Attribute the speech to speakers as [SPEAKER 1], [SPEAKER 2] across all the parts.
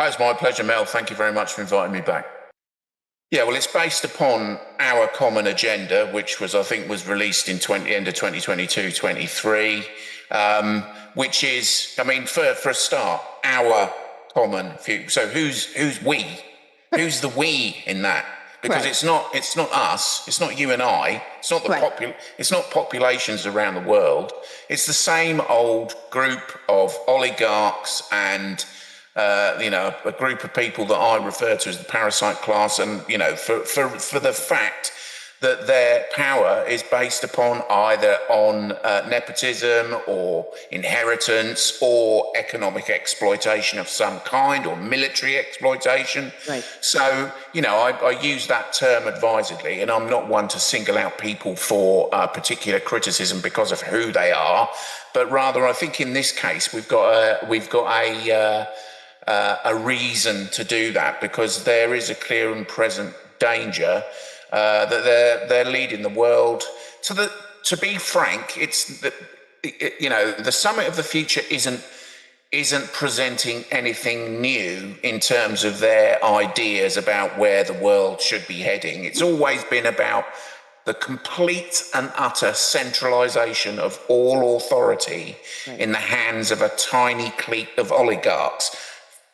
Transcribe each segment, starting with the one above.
[SPEAKER 1] Oh, it's my pleasure, Mel. Thank you very much for inviting me back. Yeah, well, it's based upon our common agenda, which I think, was released in end of 2022, 23, which is, for a start, our common future. So who's we? Who's the we in that? Because it's not us, it's not you and I, it's not it's not populations around the world. It's the same old group of oligarchs and a group of people that I refer to as the parasite class, and for the fact that their power is based upon either on nepotism or inheritance or economic exploitation of some kind or military exploitation.
[SPEAKER 2] Right.
[SPEAKER 1] So, I use that term advisedly, and I'm not one to single out people for particular criticism because of who they are, but rather I think in this case we've got a reason to do that, because there is a clear and present danger that they're leading the world to be frank. It's that the Summit of the Future isn't presenting anything new in terms of their ideas about where the world should be heading. It's always been about the complete and utter centralization of all authority in the hands of a tiny clique of oligarchs.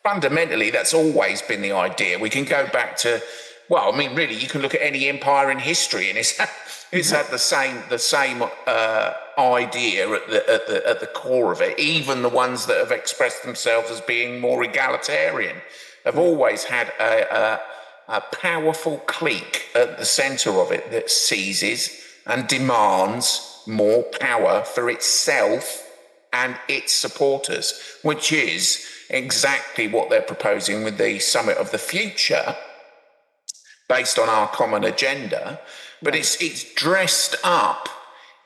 [SPEAKER 1] Fundamentally, that's always been the idea. We can go back to, really, you can look at any empire in history, and it's had the same idea at the core of it. Even the ones that have expressed themselves as being more egalitarian have always had a powerful clique at the center of it that seizes and demands more power for itself and its supporters, which is exactly what they're proposing with the Summit of the Future, based on our common agenda. But it's dressed up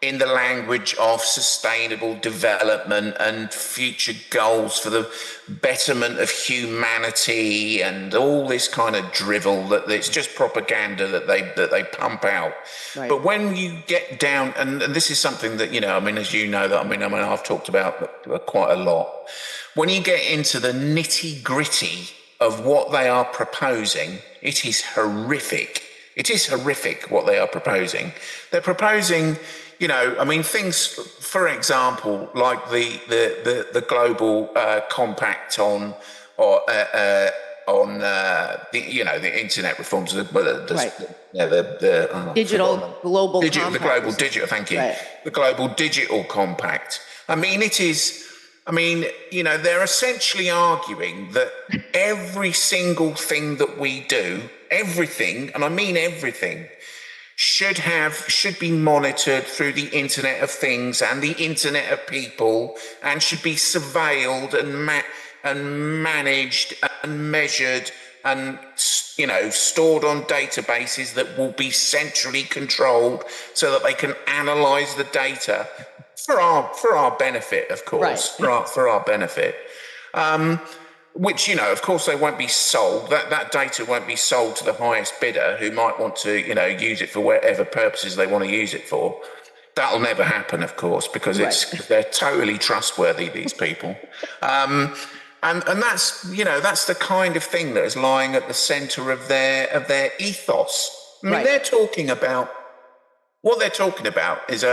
[SPEAKER 1] in the language of sustainable development and future goals for the betterment of humanity and all this kind of drivel that it's just propaganda that they pump out. Right. But when you get down, and this is something that, as you know, I've talked about quite a lot. When you get into the nitty-gritty of what they are proposing, it is horrific. It is horrific what they are proposing. They're proposing, things, for example, like the global compact on the internet reforms, the
[SPEAKER 2] global compact.
[SPEAKER 1] The global digital. Thank you. Right. The global digital compact. They're essentially arguing that every single thing that we do, everything, and I mean everything, should be monitored through the Internet of Things and the Internet of People, and should be surveilled and managed and measured and stored on databases that will be centrally controlled so that they can analyze the data for our benefit, of course. Right. for our benefit, which of course they won't be sold. That data won't be sold to the highest bidder who might want to use it for whatever purposes they want to use it for. That'll never happen, of course, because they're totally trustworthy, these people. And that's the kind of thing that is lying at the center of their ethos. They're talking about, what they're talking about is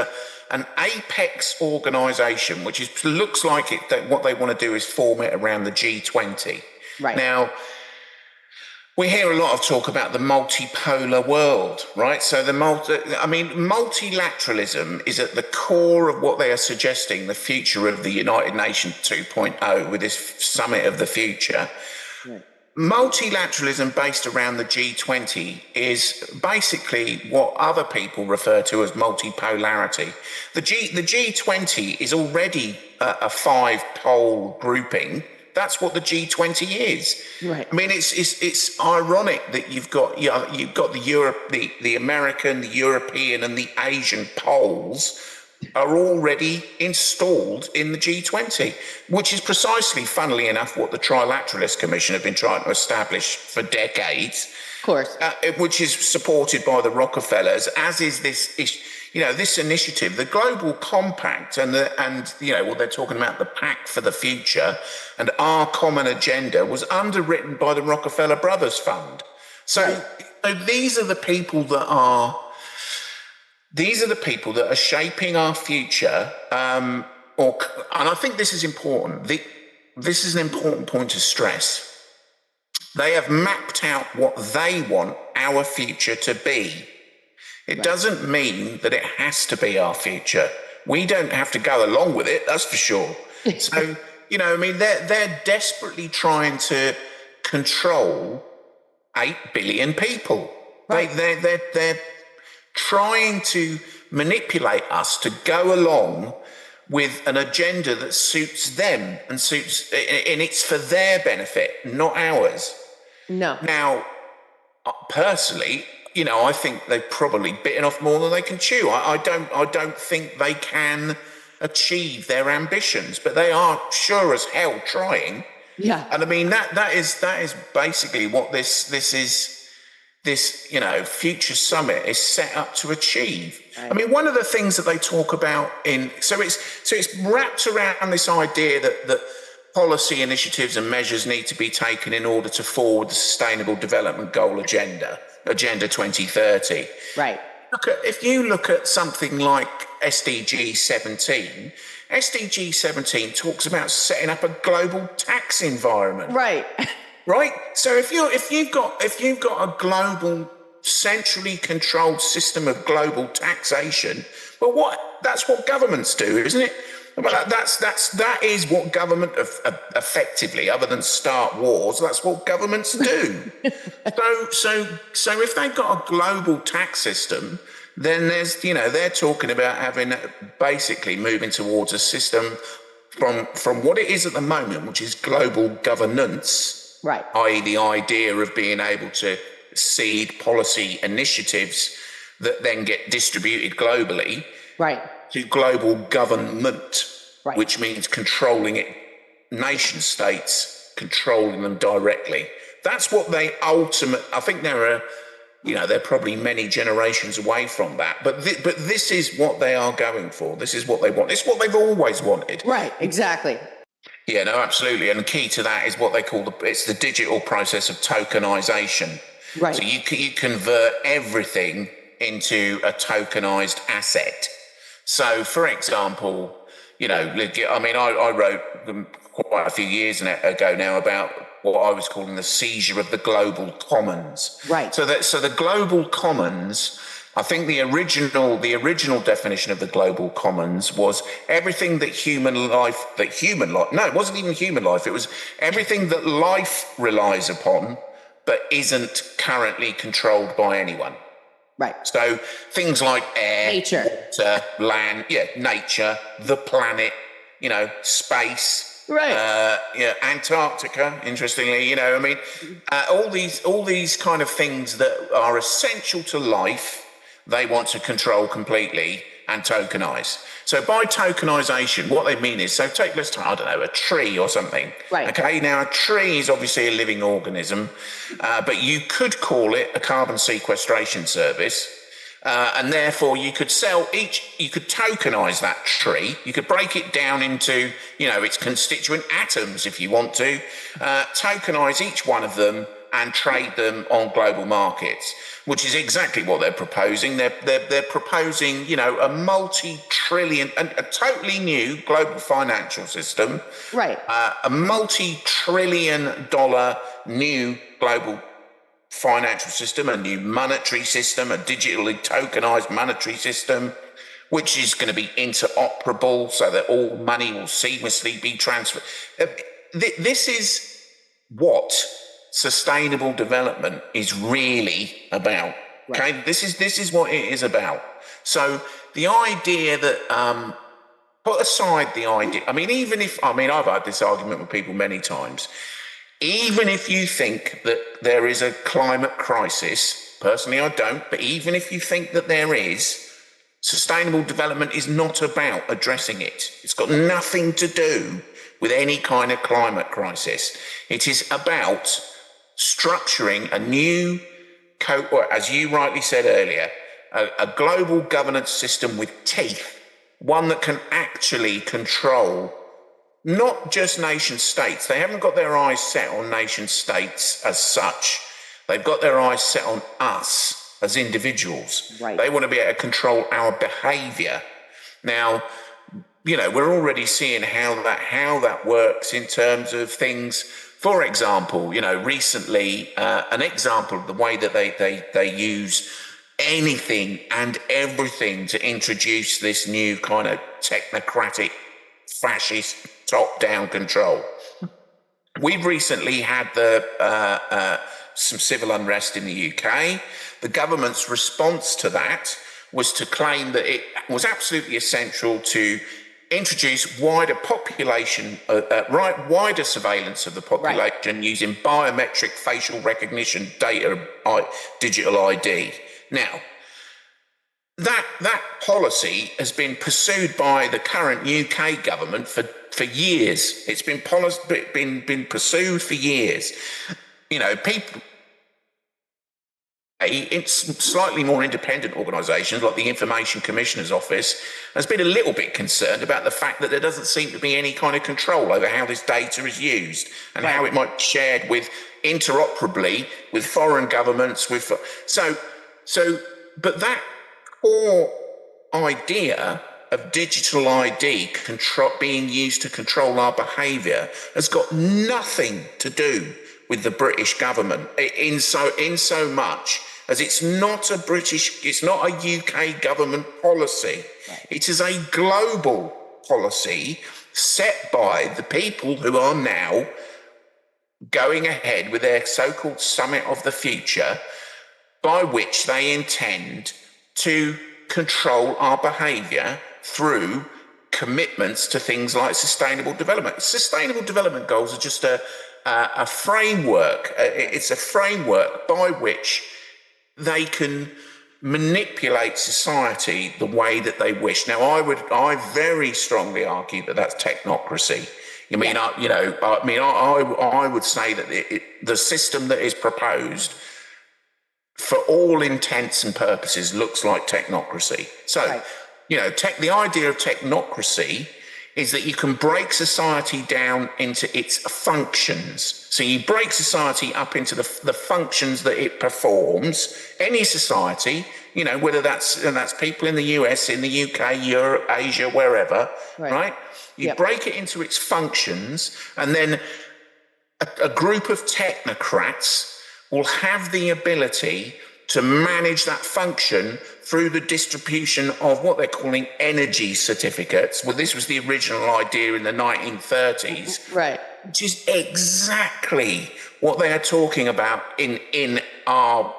[SPEAKER 1] an apex organization, which looks like that what they want to do is form it around the G20. Right. Now, we hear a lot of talk about the multipolar world, right? So multilateralism is at the core of what they are suggesting, the future of the United Nations 2.0 with this Summit of the Future. Right. Multilateralism based around the G20 is basically what other people refer to as multipolarity. The G20 is already a five-pole grouping. That's what the G20 is. Right. It's ironic that you've got the American, the European, and the Asian poles are already installed in the G20, which is precisely, funnily enough, what the Trilateralist Commission have been trying to establish for decades.
[SPEAKER 2] Of course.
[SPEAKER 1] Which is supported by the Rockefellers, as is this this initiative, the Global Compact, and what they're talking about, the Pact for the Future and Our Common Agenda, was underwritten by the Rockefeller Brothers Fund. So these are the people that are shaping our future. And I think this is important. This is an important point to stress. They have mapped out what they want our future to be. It doesn't mean that it has to be our future. We don't have to go along with it, that's for sure. So, they're desperately trying to control 8 billion people. Right. They're trying to manipulate us to go along with an agenda that suits them and it's for their benefit, not ours.
[SPEAKER 2] No.
[SPEAKER 1] Now, personally, I think they've probably bitten off more than they can chew. I don't think they can achieve their ambitions, but they are sure as hell trying.
[SPEAKER 2] Yeah.
[SPEAKER 1] And I mean that is basically what this future summit is set up to achieve. Right. I mean, one of the things that they talk about so it's wrapped around this idea that policy initiatives and measures need to be taken in order to forward the Sustainable Development Goal Agenda 2030.
[SPEAKER 2] Right.
[SPEAKER 1] If you look at something like SDG 17, SDG 17 talks about setting up a global tax environment.
[SPEAKER 2] Right.
[SPEAKER 1] Right. So if you've got a global, centrally controlled system of global taxation, well, that's what governments do, isn't it? Well, that is what government effectively, other than start wars, that's what governments do. So if they've got a global tax system, then they're talking about basically moving towards a system from what it is at the moment, which is global governance,
[SPEAKER 2] right?
[SPEAKER 1] I.e., the idea of being able to seed policy initiatives that then get distributed globally,
[SPEAKER 2] right? To
[SPEAKER 1] global government,
[SPEAKER 2] right,
[SPEAKER 1] which means controlling it, nation states controlling them directly. That's what they I think they're probably many generations away from that, but this is what they are going for. This is what they want. It's what they've always wanted.
[SPEAKER 2] Right, exactly.
[SPEAKER 1] Yeah, no, absolutely. And the key to that is what they call it's the digital process of tokenization.
[SPEAKER 2] Right.
[SPEAKER 1] So you convert everything into a tokenized asset. So, for example, I wrote quite a few years ago now about what I was calling the seizure of the global commons.
[SPEAKER 2] Right.
[SPEAKER 1] So the global commons, I think the original definition of the global commons was everything that no, it wasn't even human life. It was everything that life relies upon, but isn't currently controlled by anyone.
[SPEAKER 2] Right.
[SPEAKER 1] So things like air,
[SPEAKER 2] nature,
[SPEAKER 1] water, land, nature, the planet, space,
[SPEAKER 2] right?
[SPEAKER 1] Antarctica. Interestingly, all these kind of things that are essential to life, they want to control completely and tokenize. So by tokenization, what they mean is, let's take, a tree or something.
[SPEAKER 2] Right.
[SPEAKER 1] Okay, now a tree is obviously a living organism, but you could call it a carbon sequestration service. And therefore you could tokenize that tree. You could break it down into, its constituent atoms if you want to, tokenize each one of them and trade them on global markets, which is exactly what they're proposing. They're proposing, a multi-trillion, a totally new global financial system,
[SPEAKER 2] right?
[SPEAKER 1] A multi-trillion-dollar new global financial system, a new monetary system, a digitally tokenized monetary system, which is going to be interoperable so that all money will seamlessly be transferred. This is what sustainable development is really about. Okay, right. This is what it is about. So the idea that put aside the idea. I've had this argument with people many times. Even if you think that there is a climate crisis, personally I don't, but even if you think that there is, sustainable development is not about addressing it. It's got nothing to do with any kind of climate crisis. It is about structuring a new, as you rightly said earlier, a global governance system with teeth, one that can actually control not just nation states. They haven't got their eyes set on nation states as such. They've got their eyes set on us as individuals.
[SPEAKER 2] Right.
[SPEAKER 1] They want to be able to control our behavior. Now, we're already seeing how that works in terms of things. For example, recently, an example of the way that they use anything and everything to introduce this new kind of technocratic, fascist, top-down control. We've recently had some civil unrest in the UK. The government's response to that was to claim that it was absolutely essential to introduce wider surveillance of the population using biometric facial recognition data, digital ID. Now, that policy has been pursued by the current UK government for years. It's been pursued for years. People. It's slightly more independent organisations like the Information Commissioner's Office has been a little bit concerned about the fact that there doesn't seem to be any kind of control over how this data is used and how it might be shared interoperably with foreign governments. But that core idea of digital ID being used to control our behaviour has got nothing to do with the British government in so much as it's not a UK government policy. Right. It is a global policy set by the people who are now going ahead with their so-called Summit of the Future, by which they intend to control our behaviour through commitments to things like sustainable development. Sustainable development goals are just a framework. It's a framework by which they can manipulate society the way that they wish. Now, I very strongly argue that that's technocracy. I would say that the system that is proposed, for all intents and purposes, looks like technocracy. So, the idea of technocracy is that you can break society down into its functions. So you break society up into the functions that it performs. Any society, whether that's people in the US, in the UK, Europe, Asia, wherever, right? You break it into its functions, and then a group of technocrats will have the ability to manage that function through the distribution of what they're calling energy certificates. Well, this was the original idea in the 1930s.
[SPEAKER 2] Right.
[SPEAKER 1] Which is exactly what they are talking about in our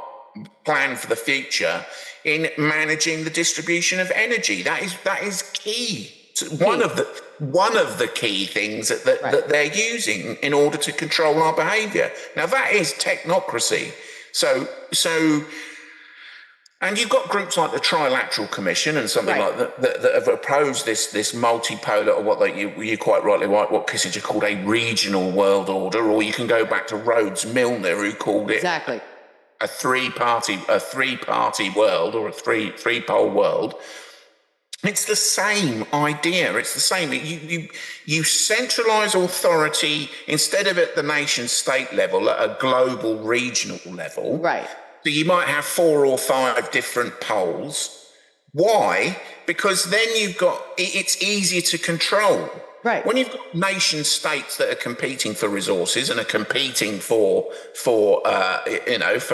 [SPEAKER 1] plan for the future in managing the distribution of energy. That is key. One of the key things that they're using in order to control our behaviour. Now, that is technocracy. So, and you've got groups like the Trilateral Commission and something like that have opposed this multipolar, or what you quite rightly what Kissinger called a regional world order, or you can go back to Rhodes Milner, who called it a three-party world, or a three-pole world. It's the same idea. It's the same. You centralise authority instead of at the nation-state level, at a global, regional level.
[SPEAKER 2] Right.
[SPEAKER 1] So you might have 4 or 5 different poles. Why? Because then it's easier to control.
[SPEAKER 2] Right.
[SPEAKER 1] When you've got nation states that are competing for resources and are competing for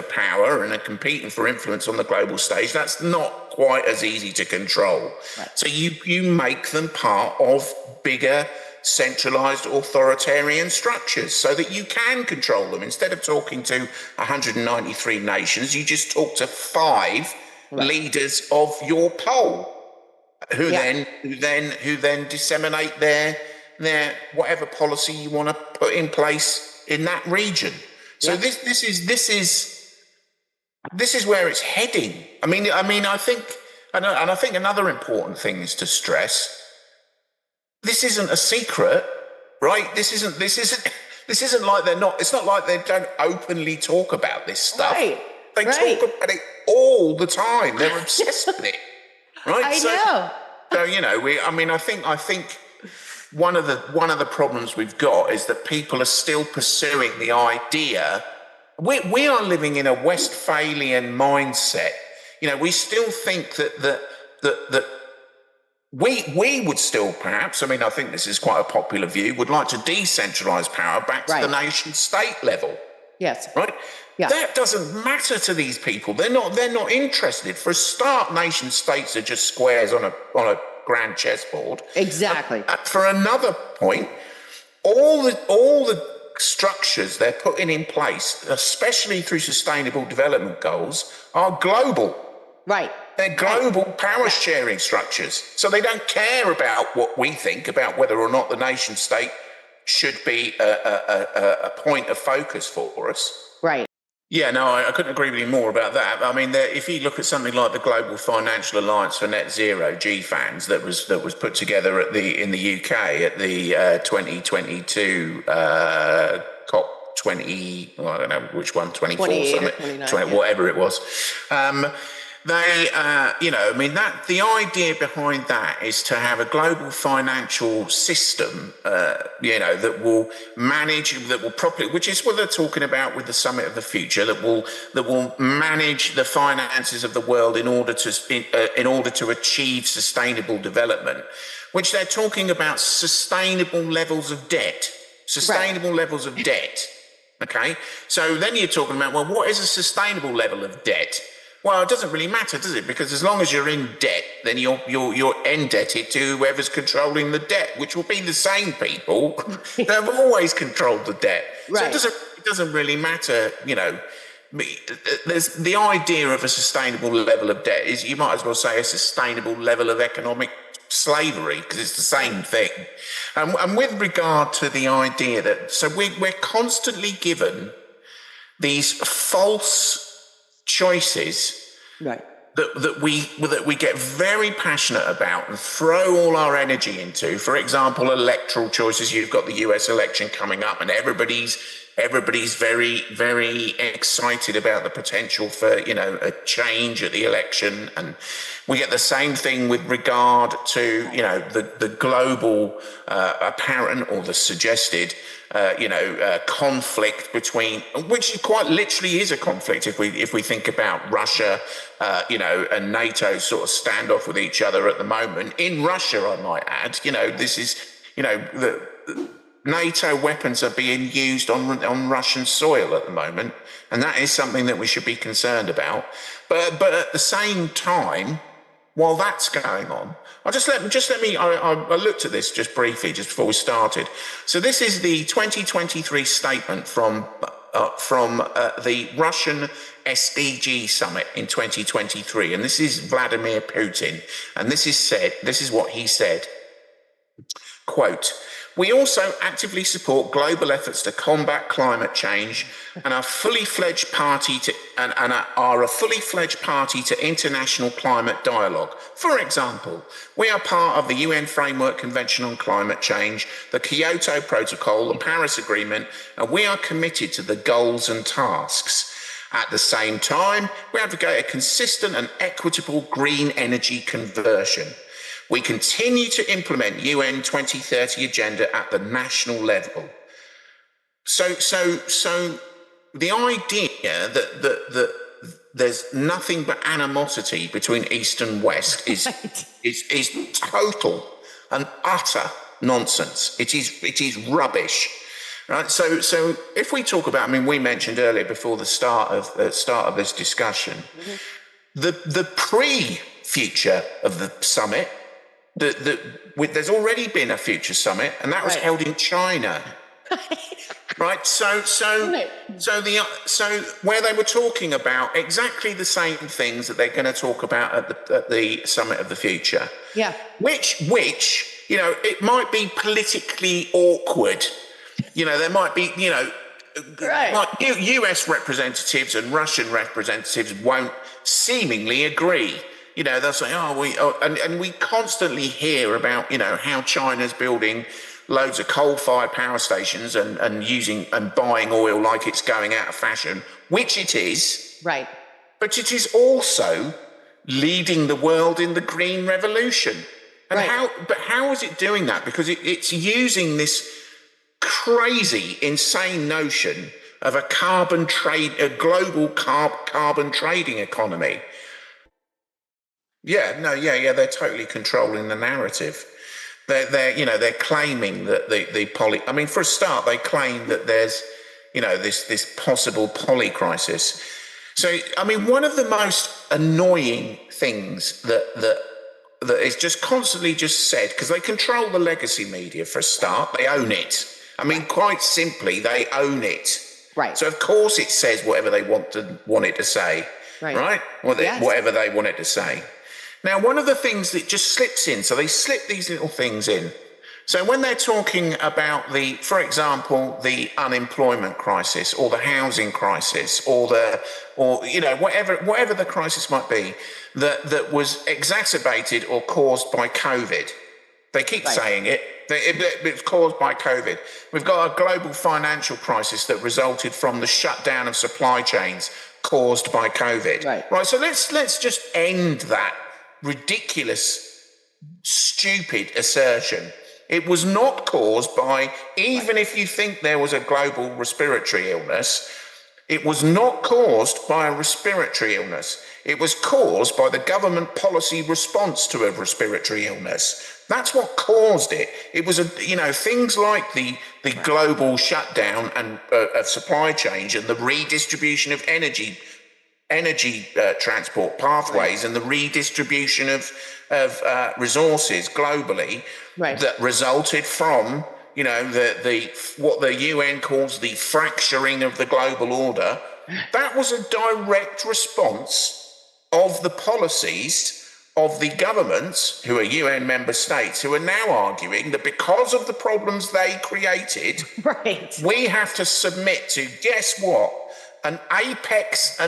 [SPEAKER 1] power and are competing for influence on the global stage, that's not quite as easy to control. Right. So you make them part of bigger, centralized authoritarian structures so that you can control them. Instead of talking to 193 nations, you just talk to 5 leaders of your pole, who then disseminate their whatever policy you want to put in place in that region. So this is where it's heading. I think another important thing is to stress: this isn't a secret, right? This isn't like it's not like they don't openly talk about this stuff.
[SPEAKER 2] Right.
[SPEAKER 1] They talk about it all all the time. They're obsessed with it, right?
[SPEAKER 2] I know.
[SPEAKER 1] So I think one of the problems we've got is that people are still pursuing the idea. We are living in a Westphalian mindset. We still think that we would still perhaps, I think this is quite a popular view, would like to decentralize power back to the nation state level.
[SPEAKER 2] Yes.
[SPEAKER 1] Right?
[SPEAKER 2] Yeah.
[SPEAKER 1] That doesn't matter to these people. They're not interested. For a start, nation states are just squares on a grand chessboard.
[SPEAKER 2] Exactly.
[SPEAKER 1] For another point, all the structures they're putting in place, especially through sustainable development goals, are global.
[SPEAKER 2] Right.
[SPEAKER 1] They're global power sharing structures. So they don't care about what we think about whether or not the nation state should be a point of focus for us.
[SPEAKER 2] Right.
[SPEAKER 1] Yeah, no, I couldn't agree with you more about that. If you look at something like the Global Financial Alliance for Net Zero, GFANZ, that was put together in the UK at the 2022 COP 20, I don't know which one, 24 something, 20, whatever it was. The idea behind that is to have a global financial system, that will manage, that will properly, which is what they're talking about with the Summit of the Future, that will manage the finances of the world in order to achieve sustainable development, which they're talking about sustainable levels of debt. Levels of debt. Okay, so then you're talking about, well, what is a sustainable level of debt? Well, it doesn't really matter, does it? Because as long as you're in debt, then you're indebted to whoever's controlling the debt, which will be the same people that have always controlled the debt.
[SPEAKER 2] Right.
[SPEAKER 1] So it doesn't really matter, There's the idea of a sustainable level of debt is, you might as well say, a sustainable level of economic slavery, because it's the same thing. And with regard to the idea that, so we're constantly given these false choices that we get very passionate about and throw all our energy into. For example, electoral choices. You've got the US election coming up, and everybody's very, very excited about the potential for a change at the election. And we get the same thing with regard to the global apparent or the suggested conflict between, which quite literally is a conflict if we think about Russia, and NATO sort of standoff with each other at the moment. In Russia, I might add, this is, the NATO weapons are being used on Russian soil at the moment, and that is something that we should be concerned about. But at the same time, while that's going on, I looked at this just briefly, just before we started. So this is the 2023 statement from the Russian SDG summit in 2023. And this is Vladimir Putin. And this is what he said. Quote, "We also actively support global efforts to combat climate change and are a fully fledged party to international climate dialogue. For example, we are part of the UN Framework Convention on Climate Change, the Kyoto Protocol, the Paris Agreement, and we are committed to the goals and tasks. At the same time, we advocate a consistent and equitable green energy conversion. We continue to implement UN 2030 agenda at the national level." So the idea that there's nothing but animosity between East and West is total and utter nonsense. It is rubbish. Right. So if we talk about, we mentioned earlier before the start of this discussion, the pre-future of the summit. There's already been a future summit, and that was held in China, right? So where they were talking about exactly the same things that they're going to talk about at the summit of the future.
[SPEAKER 2] Yeah.
[SPEAKER 1] Which it might be politically awkward. There might be like US representatives and Russian representatives won't seemingly agree. They'll say, and we constantly hear about, how China's building loads of coal-fired power stations and using and buying oil like it's going out of fashion, which it is.
[SPEAKER 2] Right.
[SPEAKER 1] but it is also leading the world in the green revolution. And how is it doing that? Because it's using this crazy, insane notion of a global carbon trading economy. They're totally controlling the narrative. They're claiming that I mean, for a start, they claim that there's, this possible poly crisis. So, I mean, one of the most annoying things that is just constantly just said, because they control the legacy media for a start, they own it. I mean, quite simply, they own it.
[SPEAKER 2] Right.
[SPEAKER 1] So, of course, it says whatever they want it to say. Right? Whatever they want it to say. Now, one of the things that just slips in, so they slip these little things in. So when they're talking about for example, the unemployment crisis or the housing crisis or whatever the crisis might be that was exacerbated or caused by COVID, they keep saying it's caused by COVID. We've got a global financial crisis that resulted from the shutdown of supply chains caused by COVID. Right. So let's just end that ridiculous, stupid assertion. It was not caused by, even if you think there was a global respiratory illness, it was not caused by a respiratory illness. It was caused by the government policy response to a respiratory illness. That's what caused it. It was things like the global shutdown and of supply chains and the redistribution of energy transport pathways and the redistribution of resources globally that resulted from what the UN calls the fracturing of the global order. That was a direct response of the policies of the governments, who are UN member states, who are now arguing that because of the problems they created, we have to submit to, guess what? An apex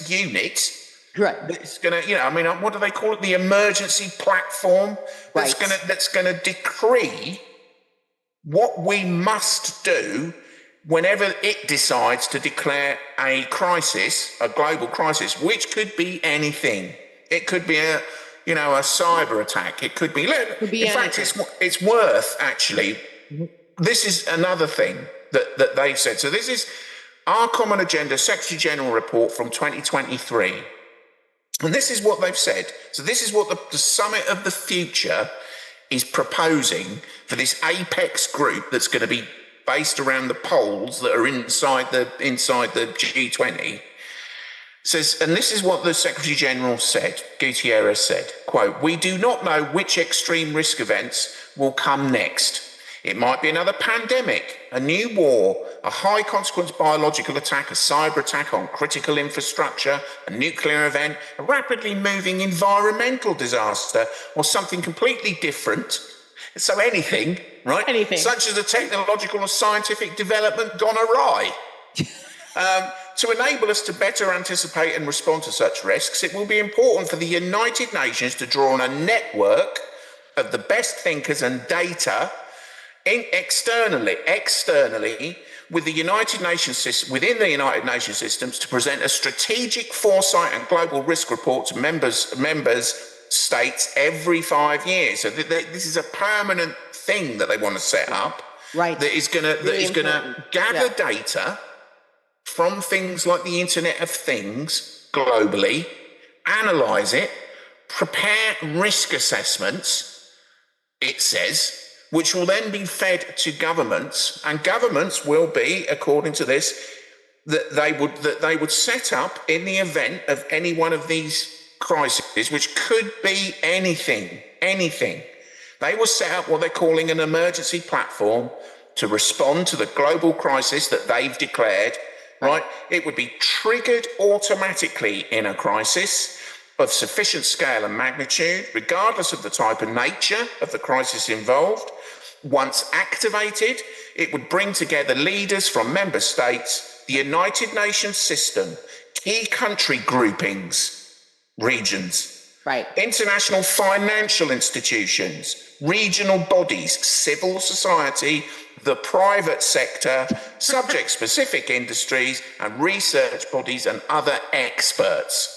[SPEAKER 1] unit. Right. It's going to, what do they call it? The emergency platform that's going to decree what we must do whenever it decides to declare a crisis, a global crisis, which could be anything. It could be a cyber attack. It could be. In fact, it's worth actually. This is another thing that they've said. So this is our Common Agenda Secretary General report from 2023. And this is what they've said. So this is what the Summit of the Future is proposing for this apex group that's going to be based around the poles that are inside the G20. Says, and this is what the Secretary General said, Gutierrez said, quote, "We do not know which extreme risk events will come next. It might be another pandemic, a new war, a high consequence biological attack, a cyber attack on critical infrastructure, a nuclear event, a rapidly moving environmental disaster, or something completely different." So anything, right? Anything. Such as a technological or scientific development gone awry. To enable us to better anticipate and respond to such risks, it will be important for the United Nations to draw on a network of the best thinkers and data externally within the United Nations systems to present a strategic foresight and global risk report to members states every 5 years. So this is a permanent thing that they want to set up. Right. That is going to gather data from things like the Internet of Things globally, analyze it, prepare risk assessments, it says, which will then be fed to governments, and governments will be, according to this, that they would set up in the event of any one of these crises, which could be anything. They will set up what they're calling an emergency platform to respond to the global crisis that they've declared. Right? It would be triggered automatically in a crisis of sufficient scale and magnitude, regardless of the type and nature of the crisis involved. Once activated, it would bring together leaders from member states, the United Nations system, key country groupings, regions, international financial institutions, regional bodies, civil society, the private sector, subject-specific industries, and research bodies and other experts.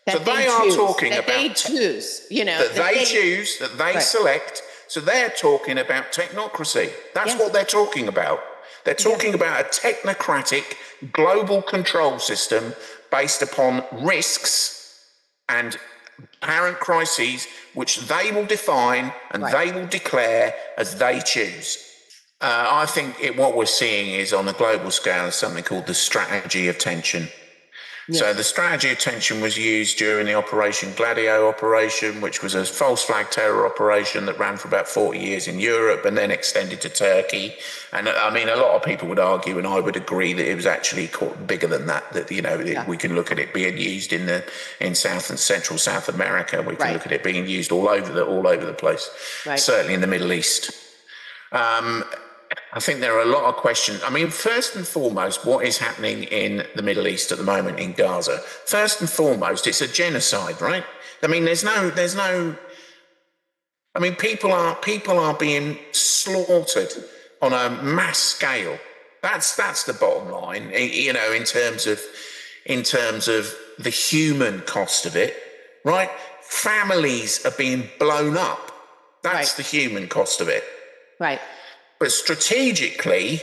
[SPEAKER 2] That
[SPEAKER 1] so
[SPEAKER 2] they
[SPEAKER 1] are
[SPEAKER 2] choose,
[SPEAKER 1] talking
[SPEAKER 2] that
[SPEAKER 1] about
[SPEAKER 2] they choose, you know,
[SPEAKER 1] that they choose, that they select. So they're talking about technocracy. That's what they're talking about. They're talking about a technocratic global control system based upon risks and apparent crises, which they will define and they will declare as they choose. I think what we're seeing is, on a global scale, is something called the strategy of tension. Yes. So the strategy of tension was used during the Operation Gladio operation, which was a false flag terror operation that ran for about 40 years in Europe and then extended to Turkey. And I mean, a lot of people would argue, and I would agree, that it was actually bigger than that, that, you know, we can look at it being used in South and Central South America. We can look at it being used all over the place, certainly in the Middle East. I think there are a lot of questions. I mean, first and foremost, what is happening in the Middle East at the moment in Gaza? First and foremost, it's a genocide, right? I mean, there's no. I mean, people are being slaughtered on a mass scale. That's the bottom line. You know, in terms of the human cost of it, right? Families are being blown up. That's the human cost of it, right? But strategically,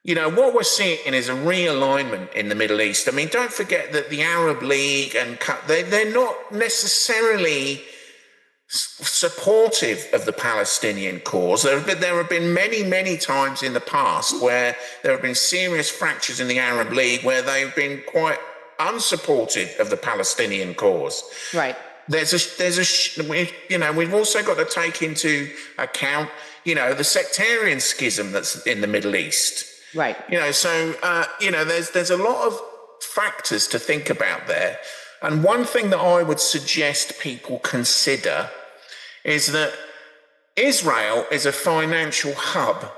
[SPEAKER 1] you know, what we're seeing is a realignment in the Middle East. I mean, don't forget that the Arab League and they're not necessarily supportive of the Palestinian cause. There have been many times in the past where there have been serious fractures in the Arab League where they've been quite unsupportive of the Palestinian cause. Right. We've also got to take into account, you know, the sectarian schism that's in the Middle East. Right. You know, so, there's a lot of factors to think about there. And one thing that I would suggest people consider is that Israel is a financial hub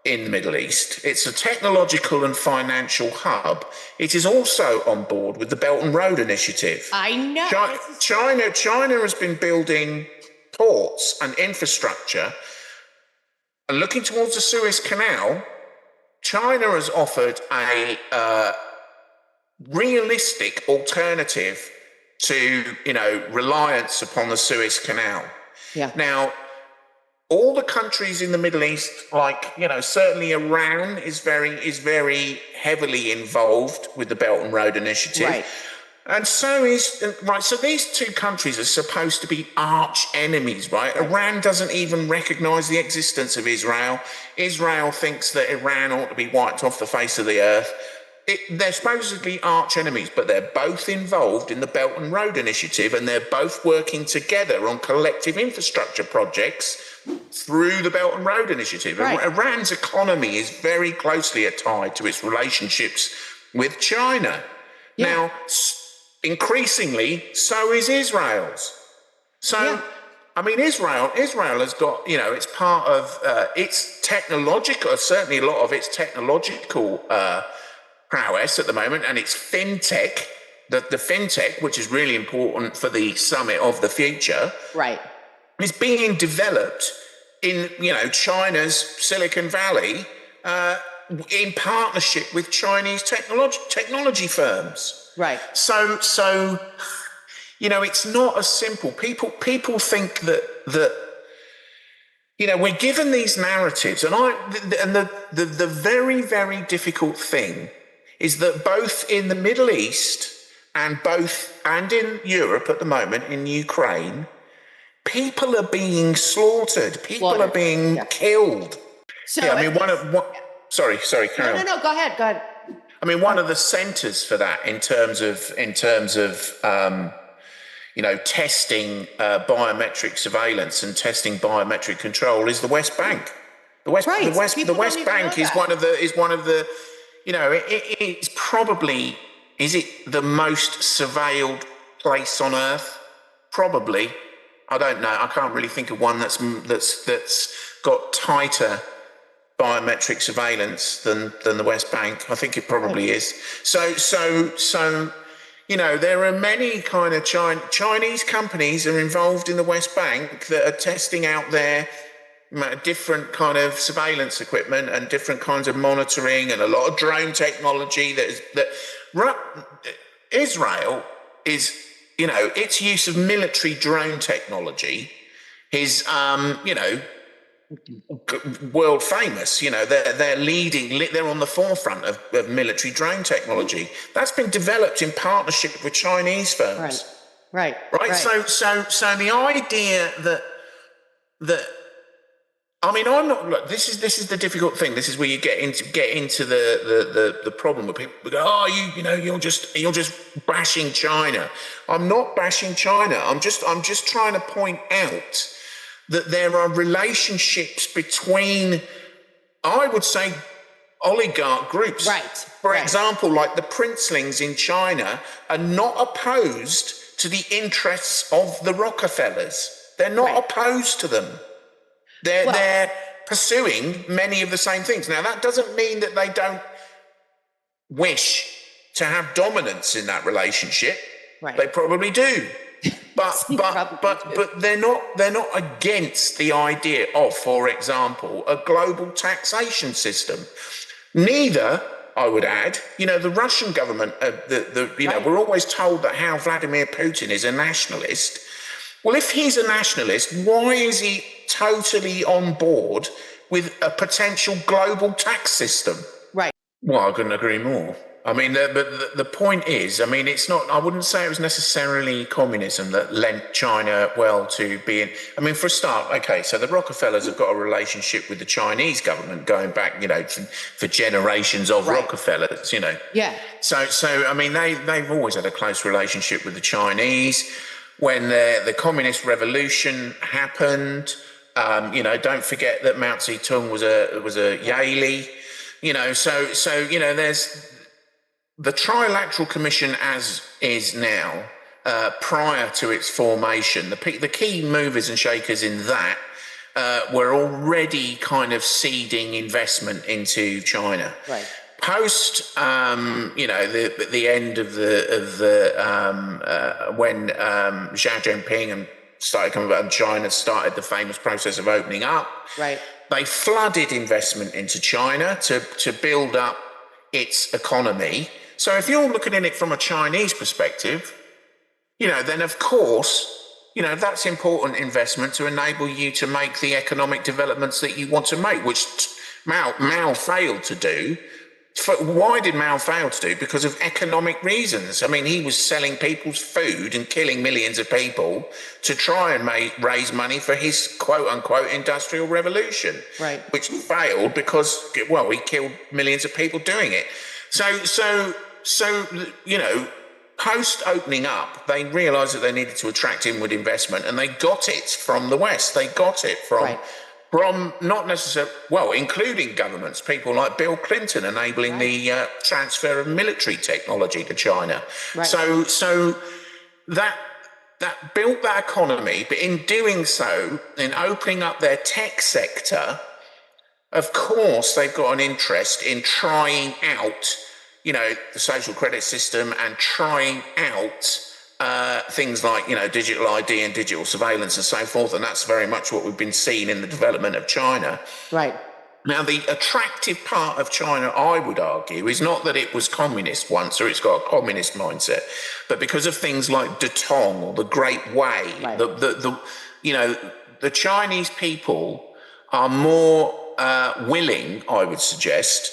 [SPEAKER 1] in the Middle East. It's a technological and financial hub. It is also on board with the Belt and Road Initiative. I know. China has been building ports and infrastructure. And looking towards the Suez Canal, China has offered a realistic alternative to, you know, reliance upon the Suez Canal. Yeah. Now, all the countries in the Middle East, like, you know, certainly Iran is very heavily involved with the Belt and Road Initiative. Right. And so so these two countries are supposed to be arch enemies, right? Iran doesn't even recognize the existence of Israel. Israel thinks that Iran ought to be wiped off the face of the earth. They're supposedly arch enemies, but they're both involved in the Belt and Road Initiative, and they're both working together on collective infrastructure projects through the Belt and Road Initiative. Right. Iran's economy is very closely tied to its relationships with China. Yeah. Now, increasingly, so is Israel's. So, I mean, Israel has got, you know, it's part of its technological, certainly a lot of its technological prowess at the moment, and its fintech, the fintech, which is really important for the summit of the future, right, is being developed in, you know, China's Silicon Valley in partnership with Chinese technology firms. Right. So, you know, it's not as simple. People think that you know, we're given these narratives, and the very, very difficult thing is that both in the Middle East and in Europe at the moment, in Ukraine, people are being slaughtered. People are being killed. So, yeah, I mean, sorry, carry on. No, go ahead. I mean, one of the centers for that in terms of you know, testing biometric surveillance and testing biometric control is the West Bank. The West Bank is one of the you know, it's probably, is it the most surveilled place on earth? Probably. I don't know. I can't really think of one that's got tighter biometric surveillance than the West Bank. I think it probably is. So, you know, there are many kind of Chinese companies are involved in the West Bank that are testing out their different kind of surveillance equipment and different kinds of monitoring and a lot of drone technology Israel is, its use of military drone technology is, world famous. They're leading, they're on the forefront of military drone technology. That's been developed in partnership with Chinese firms.
[SPEAKER 2] Right.
[SPEAKER 1] So the idea that I mean, I'm not. Look, this is the difficult thing. This is where you get into the problem where people go, "Oh, you're just bashing China." I'm not bashing China. I'm just trying to point out that there are relationships between, I would say, oligarch groups.
[SPEAKER 2] Right.
[SPEAKER 1] For example, like the princelings in China are not opposed to the interests of the Rockefellers. They're not opposed to them. They're pursuing many of the same things. Now, that doesn't mean that they don't wish to have dominance in that relationship.
[SPEAKER 2] Right.
[SPEAKER 1] They probably do. But they're not against the idea of, for example, a global taxation system. Neither, I would add, the Russian government, we're always told that how Vladimir Putin is a nationalist. Well, if he's a nationalist, why is he totally on board with a potential global tax system?
[SPEAKER 2] Right.
[SPEAKER 1] Well, I couldn't agree more. I mean, the point is, I mean, it's not, I wouldn't say it was necessarily communism that lent China well to being, I mean, for a start, okay, so the Rockefellers have got a relationship with the Chinese government going back, for generations of Rockefellers,
[SPEAKER 2] Yeah.
[SPEAKER 1] So I mean, they've always had a close relationship with the Chinese. When the communist revolution happened, don't forget that Mao Zedong was a Yaley, so there's the Trilateral Commission as is now, prior to its formation. The key movers and shakers in that were already kind of seeding investment into China.
[SPEAKER 2] Right.
[SPEAKER 1] Post, the end of when Xi Jinping started coming back and China started the famous process of opening up.
[SPEAKER 2] Right.
[SPEAKER 1] They flooded investment into China to build up its economy. So if you're looking at it from a Chinese perspective, then of course, that's important investment to enable you to make the economic developments that you want to make, which Mao failed to do. Why did Mao fail to do? Because of economic reasons. I mean, he was selling people's food and killing millions of people to try and raise money for his quote-unquote industrial revolution,
[SPEAKER 2] right?
[SPEAKER 1] Which failed because, he killed millions of people doing it. So post opening up, they realised that they needed to attract inward investment, and they got it from the West. They got it from not necessarily, including governments, people like Bill Clinton enabling the transfer of military technology to China.
[SPEAKER 2] Right.
[SPEAKER 1] So that built that economy, but in doing so, in opening up their tech sector, of course, they've got an interest in trying out, the social credit system and trying out things like, digital ID and digital surveillance and so forth. And that's very much what we've been seeing in the development of China.
[SPEAKER 2] Right.
[SPEAKER 1] Now, the attractive part of China, I would argue, is not that it was communist once or it's got a communist mindset, but because of things like Detong or the Great Way,
[SPEAKER 2] right.
[SPEAKER 1] The Chinese people are more willing, I would suggest,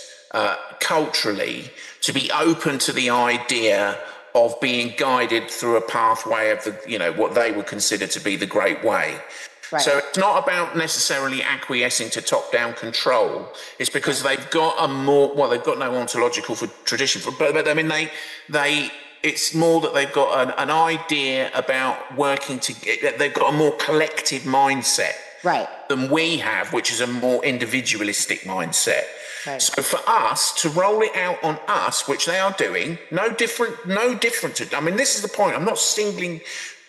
[SPEAKER 1] culturally, to be open to the idea of being guided through a pathway of what they would consider to be the Great Way.
[SPEAKER 2] Right.
[SPEAKER 1] So it's not about necessarily acquiescing to top-down control. It's because they've got they've got no ontological tradition but I mean it's more that they've got an idea about working together. They've got a more collective mindset than we have, which is a more individualistic mindset.
[SPEAKER 2] Right.
[SPEAKER 1] So for us to roll it out on us, which they are doing, no different to, I mean, this is the point. I'm not singling,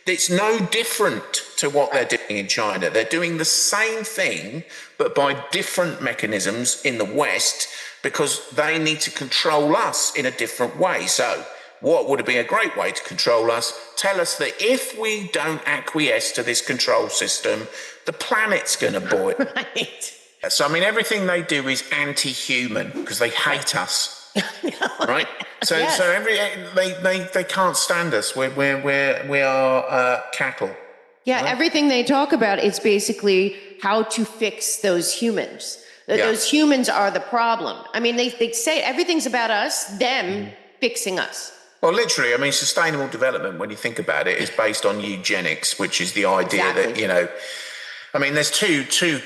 [SPEAKER 1] it's no different to what they're doing in China. They're doing the same thing, but by different mechanisms in the West, because they need to control us in a different way. So what would be a great way to control us? Tell us that if we don't acquiesce to this control system, the planet's going to boil.
[SPEAKER 2] Right.
[SPEAKER 1] So, I mean, everything they do is anti-human because they hate us, right? So,
[SPEAKER 2] Yes.
[SPEAKER 1] they can't stand us. We are cattle.
[SPEAKER 2] Yeah, right? Everything they talk about is basically how to fix those humans. Those humans are the problem. I mean, they say everything's about us, them fixing us.
[SPEAKER 1] Well, literally, I mean, sustainable development, when you think about it, is based on eugenics, which is the idea that, you know, I mean, there's two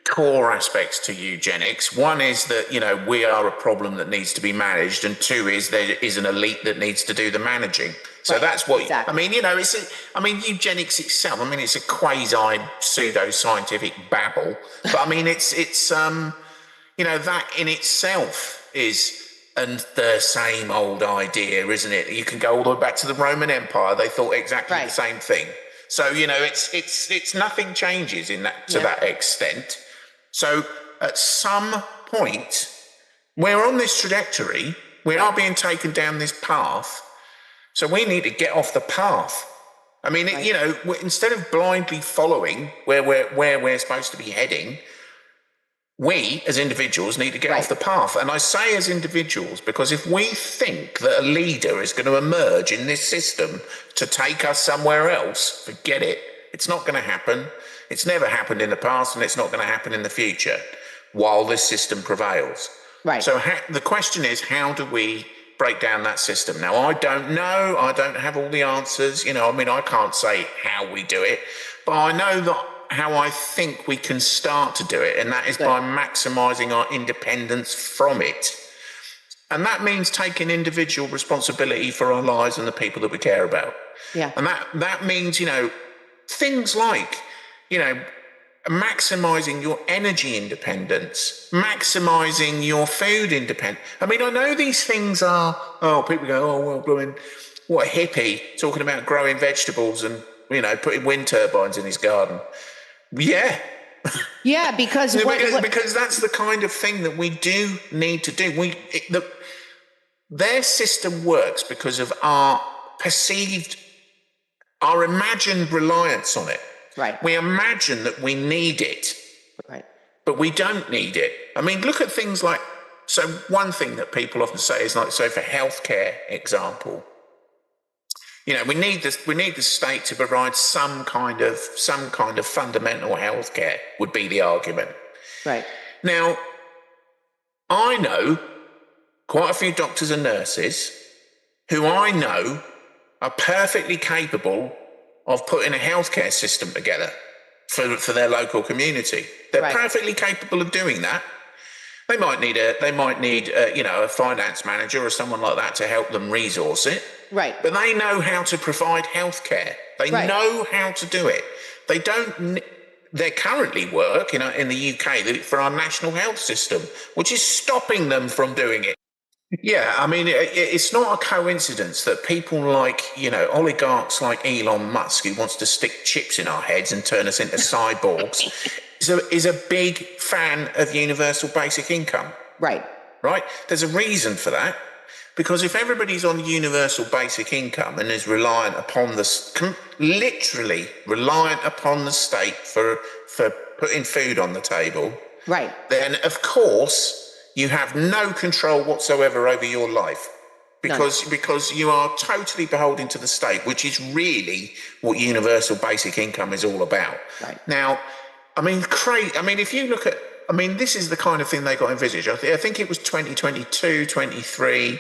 [SPEAKER 1] core aspects to eugenics. One is that, you know, we are a problem that needs to be managed, and two is there is an elite that needs to do the managing. So that's what, I mean, you know, eugenics itself, I mean, it's a quasi pseudo-scientific babble, but I mean, it's you know, that in itself is the same old idea, isn't it? You can go all the way back to the Roman Empire. They thought exactly the same thing. So, you know, it's nothing changes in that to that extent. So at some point, we're on this trajectory. We are being taken down this path. So we need to get off the path. I mean, you know, instead of blindly following where we're supposed to be heading, we as individuals need to get off the path. And I say as individuals because if we think that a leader is going to emerge in this system to take us somewhere else, forget it. It's not going to happen. It's never happened in the past, and it's not going to happen in the future while this system prevails. Right. So the question is, how do we break down that system? Now, I don't know. I don't have all the answers. You know, I mean, I can't say how we do it, but I know that how I think we can start to do it, and that is by maximising our independence from it. And that means taking individual responsibility for our lives and the people that we care about. Yeah. And that means, you know, things like, you know, maximising your energy independence, maximising your food independence. I mean, I know these things are, people go, well, blooming, what a hippie, talking about growing vegetables and, you know, putting wind turbines in his garden. Yeah. Yeah, because because that's the kind of thing that we do need to do. Their system works because of our imagined reliance on it. Right. We imagine that we need it. Right. But we don't need it. I mean, look at things like, so one thing that people often say is like, so for healthcare example, you know, we need the state to provide some kind of fundamental health care, would be the argument. Right. Now, I know quite a few doctors and nurses who I know are perfectly capable of putting a healthcare system together for their local community. They're perfectly capable of doing that. They might need a finance manager or someone like that to help them resource it. Right. But they know how to provide healthcare. They know how to do it. They don't. They currently work in the UK for our national health system, which is stopping them from doing it. Yeah, I mean, it's not a coincidence that people like, you know, oligarchs like Elon Musk, who wants to stick chips in our heads and turn us into cyborgs, is a big fan of universal basic income. Right. Right? There's a reason for that. Because if everybody's on universal basic income and is reliant upon literally reliant upon the state for putting food on the table, right, then of course you have no control whatsoever over your life. Because you are totally beholden to the state, which is really what universal basic income is all about. Right. Now, I mean, if you look at, this is the kind of thing they got envisaged. I think it was 2022, 23.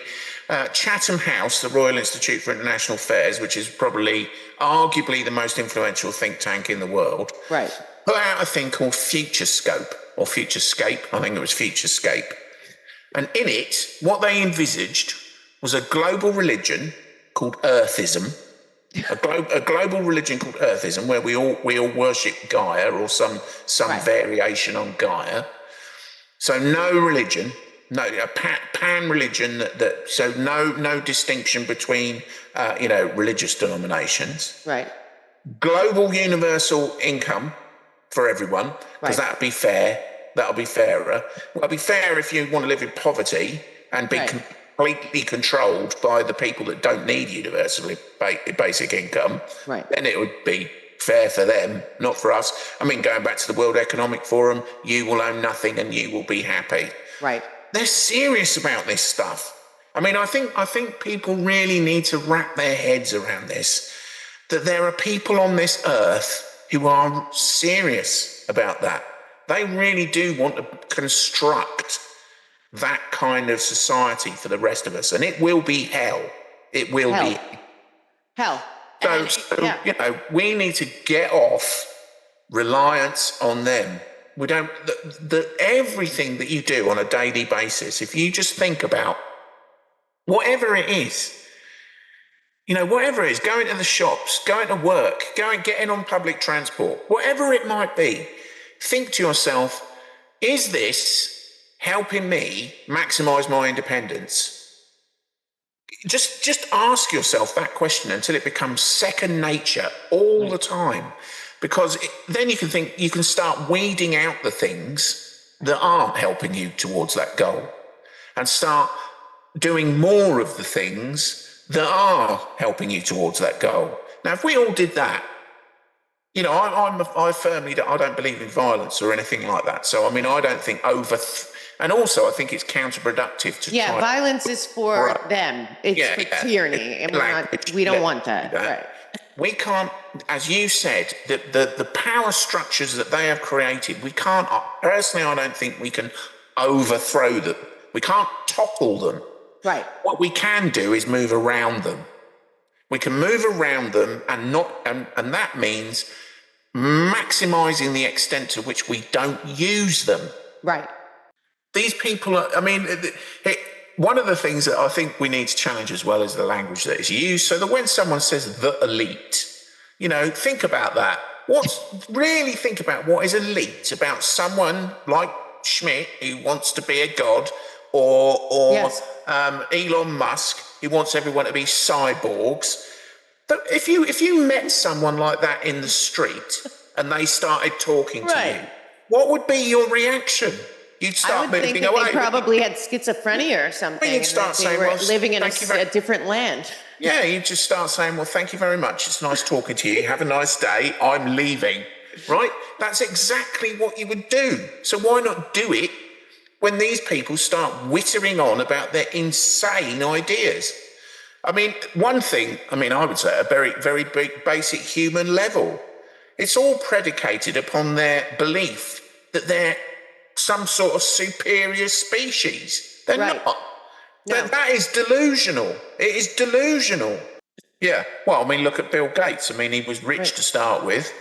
[SPEAKER 1] Chatham House, the Royal Institute for International Affairs, which is probably arguably the most influential think tank in the world, right, put out a thing called Futurescope, or Futurescape. I think it was Futurescape. And in it, what they envisaged was a global religion called Earthism, a global religion called Earthism, where we all worship Gaia or some variation on Gaia. So no religion, a pan religion so no distinction between religious denominations. Right. Global universal income for everyone, because that'd be fair. That'll be fairer. Well, it'll be fair if you want to live in poverty and be completely controlled by the people that don't need universal basic income,
[SPEAKER 2] Right.
[SPEAKER 1] then it would be fair for them, not for us. I mean, going back to the World Economic Forum, you will own nothing and you will be happy.
[SPEAKER 2] Right.
[SPEAKER 1] They're serious about this stuff. I mean, I think people really need to wrap their heads around this, that there are people on this earth who are serious about that. They really do want to construct that kind of society for the rest of us, and it will be hell. It will be
[SPEAKER 2] hell.
[SPEAKER 1] So, you know, we need to get off reliance on them. We don't, everything that you do on a daily basis, if you just think about whatever it is, you know, whatever it is, going to the shops, going to work, getting on public transport, whatever it might be, think to yourself, is this helping me maximize my independence? Just ask yourself that question until it becomes second nature all the time, because then you can start weeding out the things that aren't helping you towards that goal and start doing more of the things that are helping you towards that goal. Now, if we all did that, you know, I firmly I don't believe in violence or anything like that. So, I mean, I don't think and also I think it's counterproductive to try.
[SPEAKER 2] Violence is for them. It's for tyranny, and we don't want that. Right.
[SPEAKER 1] We can't, as you said, the power structures that they have created, we can't, personally, I don't think we can overthrow them. We can't topple them.
[SPEAKER 2] Right.
[SPEAKER 1] What we can do is move around them. We can move around them and that means maximizing the extent to which we don't use them.
[SPEAKER 2] Right.
[SPEAKER 1] These people are, I mean, one of the things that I think we need to challenge as well is the language that is used, so that when someone says the elite, you know, think about that. Really think about what is elite about someone like Schmidt who wants to be a god, or Elon Musk who wants everyone to be cyborgs. But if you met someone like that in the street and they started talking to you, what would be your reaction? You'd start moving away.
[SPEAKER 2] They probably had schizophrenia or something.
[SPEAKER 1] Well, you'd start saying,
[SPEAKER 2] living in a different land.
[SPEAKER 1] Yeah, you just start saying, well, thank you very much. It's nice talking to you. Have a nice day. I'm leaving. Right? That's exactly what you would do. So why not do it when these people start whittering on about their insane ideas? I mean, one thing, I would say at a very, very big basic human level, it's all predicated upon their belief that they're some sort of superior species. They're not. No. That is delusional. It is delusional. Yeah. Well, I mean, look at Bill Gates. I mean, he was rich to start with,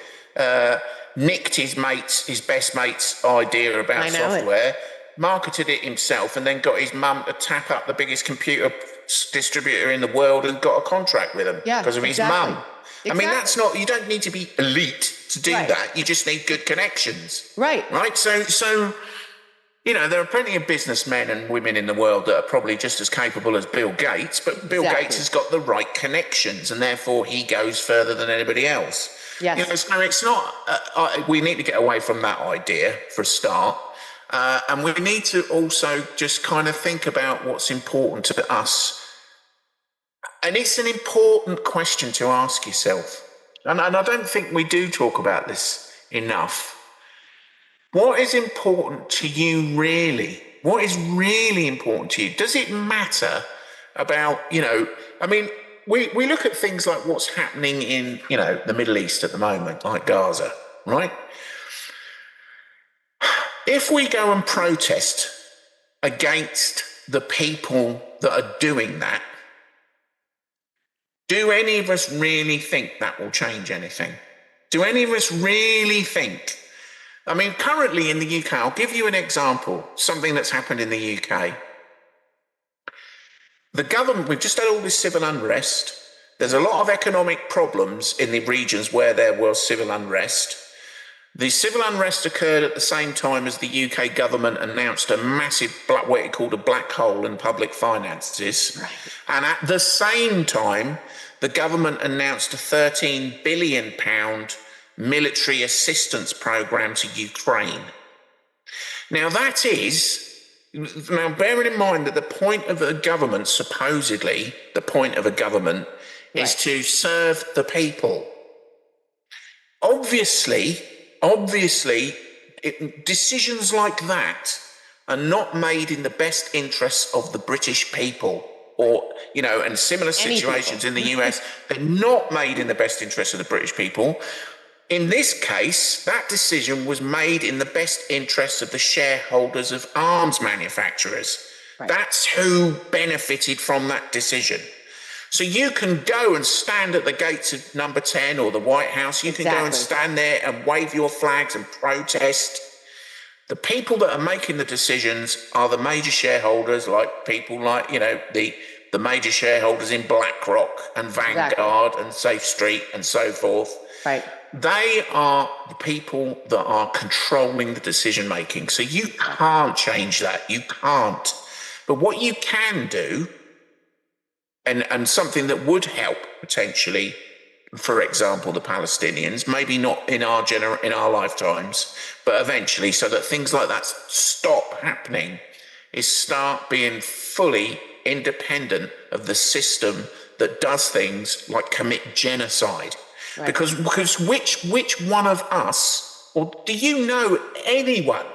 [SPEAKER 1] nicked his best mate's idea about software, marketed it himself, and then got his mum to tap up the biggest computer distributor in the world and got a contract with him because of his mum. Exactly. I mean, that's not, you don't need to be elite to do that. You just need good connections. Right. So, you know, there are plenty of businessmen and women in the world that are probably just as capable as Bill Gates, but Bill Gates has got the right connections and therefore he goes further than anybody else. Yes. You know, so it's not, we need to get away from that idea for a start. And we need to also just kind of think about what's important to us. And it's an important question to ask yourself. And I don't think we do talk about this enough. What is important to you really? What is really important to you? Does it matter about, you know, I mean, we look at things like what's happening in, you know, the Middle East at the moment, like Gaza, right? If we go and protest against the people that are doing that, do any of us really think that will change anything? Do any of us really think? I mean, currently in the UK, I'll give you an example, something that's happened in the UK. The government, we've just had all this civil unrest. There's a lot of economic problems in the regions where there was civil unrest. The civil unrest occurred at the same time as the UK government announced a massive, what it called a black hole in public finances. Right. And at the same time, the government announced a £13 billion military assistance programme to Ukraine. Now, that is Now, bearing in mind that the point of a government, supposedly, the point of a government is to serve the people. Obviously, decisions like that are not made in the best interests of the British people, or, and similar situations in the US, they're not made in the best interests of the British people. In this case, that decision was made in the best interests of the shareholders of arms manufacturers. That's who benefited from that decision. So you can go and stand at the gates of Number 10 or the White House. You can go and stand there and wave your flags and protest. The people that are making the decisions are the major shareholders, like people like, the major shareholders in BlackRock and Vanguard and Safe Street and so forth.
[SPEAKER 2] Right.
[SPEAKER 1] They are the people that are controlling the decision making. So you can't change that. You can't. But what you can do, and something that would help potentially, for example, the Palestinians, maybe not in our lifetimes, but eventually, so that things like that stop happening, is start being fully independent of the system that does things like commit genocide. Right. Because which one of us, or do you know anyone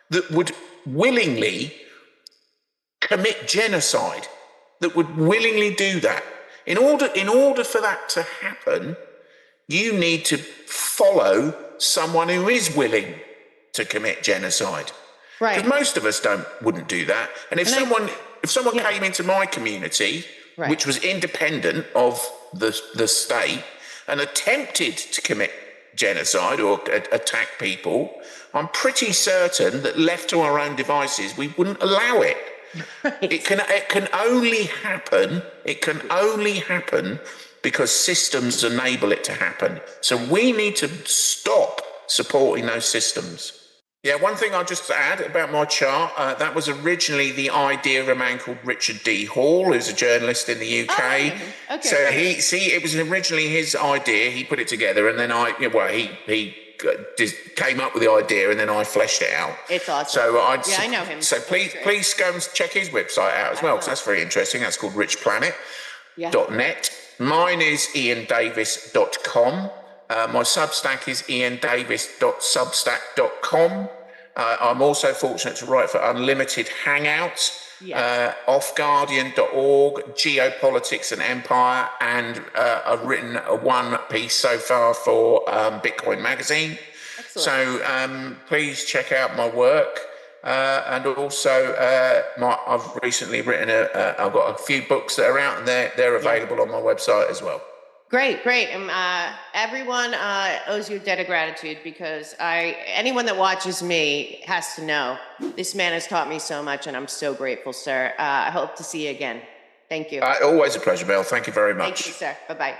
[SPEAKER 1] that would willingly commit genocide, that would willingly do that? In order for that to happen, you need to follow someone who is willing to commit genocide. Right. Because most of us wouldn't do that. And if someone came into my community, which was independent of the state, and attempted to commit genocide or attack people, I'm pretty certain that left to our own devices, we wouldn't allow it. Right. It can only happen because systems enable it to happen. So we need to stop supporting those systems. Yeah, one thing I'll just add about my chart, that was originally the idea of a man called Richard D. Hall, who's a journalist in the UK. Oh, okay. So it was originally his idea. He put it together, and then he just came up with the idea, and then I fleshed it out. It's awesome. So I know him. So please go and check his website out as well, because that's very interesting. That's called richplanet.net. Mine is iandavis.com. My Substack is iandavis.substack.com. I'm also fortunate to write for Unlimited Hangouts, offguardian.org, Geopolitics and Empire, and I've written one piece so far for Bitcoin Magazine. Excellent. So please check out my work. And also, I've recently written I've got a few books that are out, and they're available on my website as well.
[SPEAKER 2] Great. Everyone owes you a debt of gratitude, because anyone that watches me has to know this man has taught me so much, and I'm so grateful, sir. I hope to see you again. Thank you.
[SPEAKER 1] Always a pleasure, Mel. Thank you very much.
[SPEAKER 2] Thank you, sir. Bye-bye.